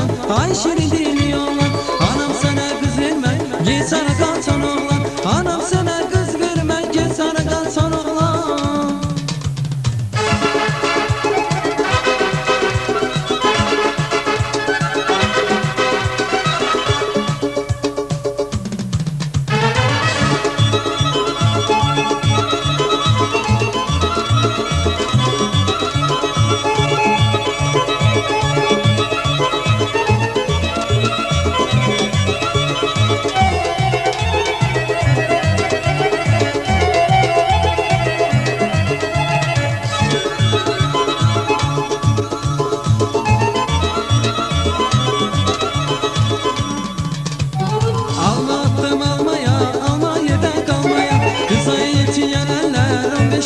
oğlan, ay şirin dili oğlan. Anam sana kız verme, git sana kalsan oğlan. Anam sana kız verme, git sana kalsan oğlan.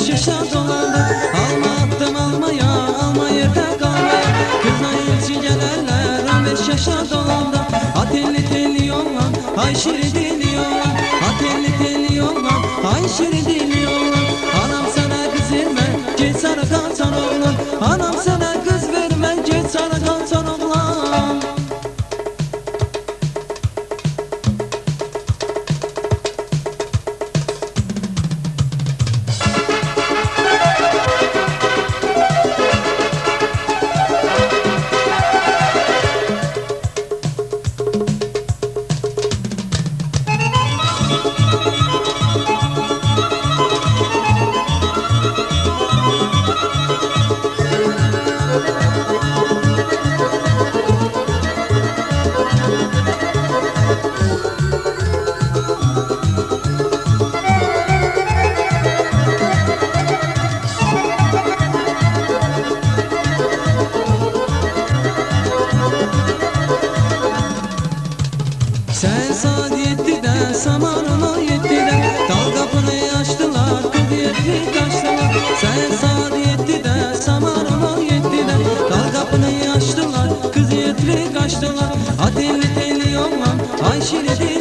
Yaşa dolandı, alma attım almaya, alma yerde kalmaya. Kızla ilçi gelenler 15 yaşa dolandı. Atelli telli yollan, ay şirin dili yollan. Atelli telli yollan, ay şirin dili yollan. Anam sana kız verme, git sana kalsan oğlan. Anam sana kız verme, git sana kalsan oğlan. Sen saat 7'de samanına 7'de dal kapını açtılar, kız yetli kaçtılar. Sen saat 7'de samanına 7'de dal kapını açtılar, kız yetli kaçtılar. Atelli telli yollan, ay şirin